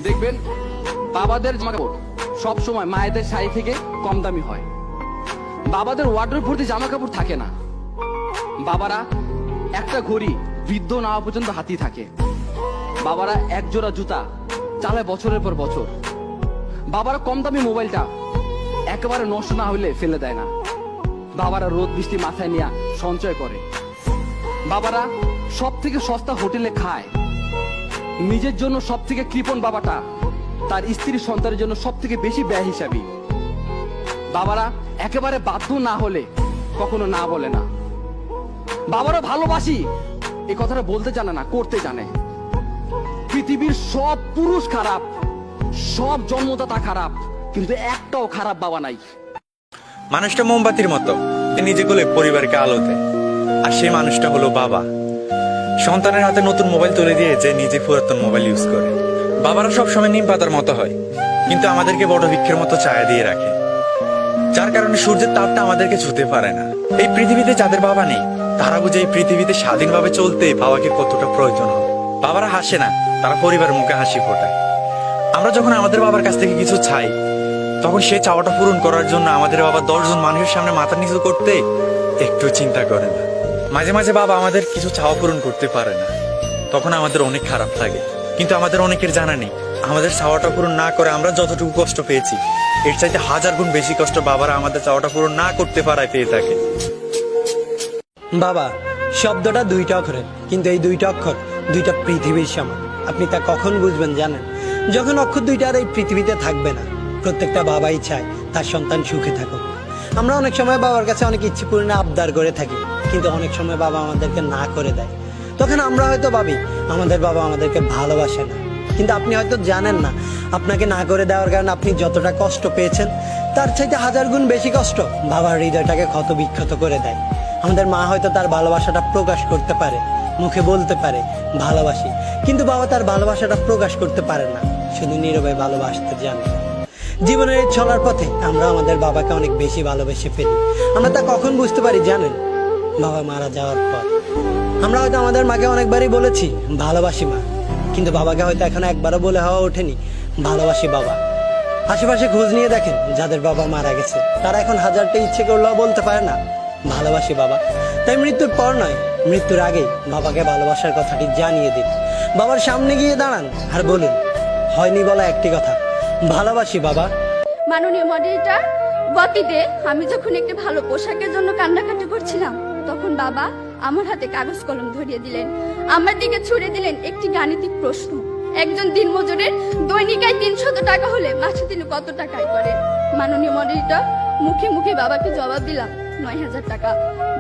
দেখবেন বাবাদের জামাকাপড় সব সময় মায়েদের শাড়ি থেকে কম দামি হয়। বাবাদের ওয়ার্ডরোব ভর্তি জামা কাপড় থাকে না। বাবারা একটা ঘড়ি বৃদ্ধ না হওয়া পর্যন্ত হাতেই থাকে। বাবারা এক জোড়া জুতা চালায় বছরের পর বছর। বাবারা কম দামি মোবাইলটা একেবারে নষ্ট না হইলে ফেলে দেয় না। বাবারা রোদ বৃষ্টি মাথায় নিয়ে সঞ্চয় করে। বাবারা সব থেকে সস্তা হোটেলে খায়। নিজের জন্য সব থেকে কৃপণ বাবাটা তার স্ত্রী সন্তানের জন্য সব থেকে বেশি ব্যয় হিসাবী। বাবারা একেবারে বাধ্য না হলে কখনো না বলে না। বাবারা ভালোবাসি এই কথাটা বলতে জানে না, করতে জানে। পৃথিবীর সব পুরুষ খারাপ, সব জন্মদাতা খারাপ, কিন্তু একটাও খারাপ বাবা নাই। মানুষটা মোমবাতির মতো, নিজে গলে পরিবারকে আলো দেয়। আর সেই মানুষটা হলো বাবা। সন্তানের হাতে নতুন মোবাইল তুলে দিয়ে যে নিজে পুরাতন মোবাইল ইউজ করে। বাবারা সবসময় নিম পাতার মতো হয়, কিন্তু আমাদেরকে বড় বৃক্ষের মতো ছায়া দিয়ে রাখে, যার কারণে সূর্যের তাপটা আমাদেরকে ছুঁতে পারে না। এই পৃথিবীতে যাদের বাবা নেই তারা বুঝে এই পৃথিবীতে স্বাধীনভাবে চলতে বাবাকে কতটা প্রয়োজন হয়। বাবারা হাসে না, তারা পরিবারের মুখে হাসি ফোটায়। আমরা যখন আমাদের বাবার কাছ থেকে কিছু চাই, তখন সে চাওয়াটা পূরণ করার জন্য আমাদের বাবা 10 জন মানুষের সামনে মাথা নিচু করতে একটু চিন্তা করে না। মাঝে মাঝে বাবা আমাদের কিছু চাওয়া পূরণ করতে পারে না, তখন আমাদের অনেক খারাপ লাগে। কিন্তু আমাদের অনেকের জানা নেই, আমাদের চাওয়াটা পূরণ না করে আমরা যতটুকু কষ্ট পেয়েছি এর চাইতে 1000 গুণ বেশি কষ্ট বাবারা আমাদের চাওয়াটা পূরণ না করতে পারায় পেয়ে থাকে। বাবা শব্দটা 2টা অক্ষরের, কিন্তু এই 2টা অক্ষর 2টা পৃথিবীর সমান। আপনি তা কখন বুঝবেন জানেন? যখন অক্ষর 2টা আর এই পৃথিবীতে থাকবে না। প্রত্যেকটা বাবাই চায় তার সন্তান সুখে থাকুক। আমরা অনেক সময় বাবার কাছে অনেক ইচ্ছে পূরণে আবদার করে থাকি, কিন্তু অনেক সময় বাবা আমাদেরকে না করে দেয়। তখন আমরা হয়তো ভাবি আমাদের বাবা আমাদেরকে ভালোবাসে না, কিন্তু আপনি হয়তো জানেন না আপনাকে না করে দেওয়ার কারণে আপনি যতটা কষ্ট পেয়েছেন তার চাইতে 1000 গুণ বেশি কষ্ট বাবার হৃদয়টাকে ক্ষত বিক্ষত করে দেয়। আমাদের মা হয়তো তার ভালোবাসাটা প্রকাশ করতে পারে, মুখে বলতে পারে ভালোবাসি, কিন্তু বাবা তার ভালোবাসাটা প্রকাশ করতে পারে না, শুধু নীরবে ভালোবাসতে জানে। জীবনের এই চলার পথে আমরা আমাদের বাবাকে অনেক বেশি ভালোবেসে ফেলি। আমরা তা কখন বুঝতে পারি জানেন? বাবা মারা যাওয়ার পর। আমরা হয়তো আমাদের মাকে অনেকবারই বলেছি ভালোবাসি মা, কিন্তু বাবাকে হয়তো এখনো একবারও বলে হওয়া ওঠেনি ভালোবাসি বাবা। আশেপাশে খোঁজ নিয়ে দেখেন যাদের বাবা মারা গেছে তারা এখন 1000টা ইচ্ছে করলেও বলতে পারে না ভালোবাসি বাবা। তাই মৃত্যুর পর নয়, মৃত্যুর আগেই বাবাকে ভালোবাসার কথাটি জানিয়ে দিন। বাবার সামনে গিয়ে দাঁড়ান আর বলুন হয়নি বলা একটি কথা, ভালোবাসি বাবা। মাননীয় মডারেটর, গতিতে আমি যখন একটি ভালো পোশাকের জন্য কান্নাকাটি করছিলাম তখন বাবা আমার হাতে কাগজ কলম ধরিয়ে দিলেন, আমার দিকে ছুড়ে দিলেন একটি গাণিতিক প্রশ্ন। একজন দিনমজুরের দৈনিক আয় 300 টাকা হলে মাসে তিনি কত টাকা আয় করেন? মাননীয় মডারেটর, মুখে মুখে বাবাকে জবাব দিলাম 9000 টাকা।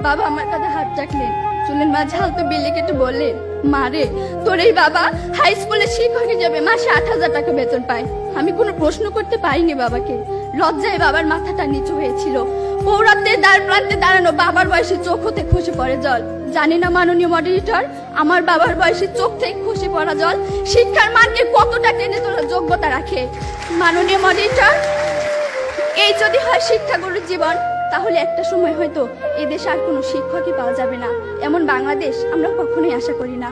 বাবা আমার কাঁধে হাত রাখলেন, চুলের মাঝে হালতো বিলি কেটে বললেন, মারে তোর এই বাবা হাই স্কুলে শিক্ষক হিসেবে মাসে 8000 টাকা বেতন পায়। আমি কোনো প্রশ্ন করতে পারিনি বাবাকে, লজ্জায় বাবার মাথাটা নিচু হয়েছিল। পৌরাত্বের দ্বার প্রান্তে দাঁড়ানো বাবার বয়সে চোখ হতে খসে পড়ে জল। জানি না মাননীয় মডারেটর, আমার বাবার বয়সে চোখ থেকে খসে পড়া জল শিক্ষার মানকে কতটা টেনে তোলার যোগ্যতা রাখে। মাননীয় মডারেটর, এই যদি হয় শিক্ষাগুরুর জীবন, তাহলে একটা সময় হয়তো এদেশে আর কোনো শিক্ষকই পাওয়া যাবে না। এমন বাংলাদেশ আমরা কখনোই আশা করি না।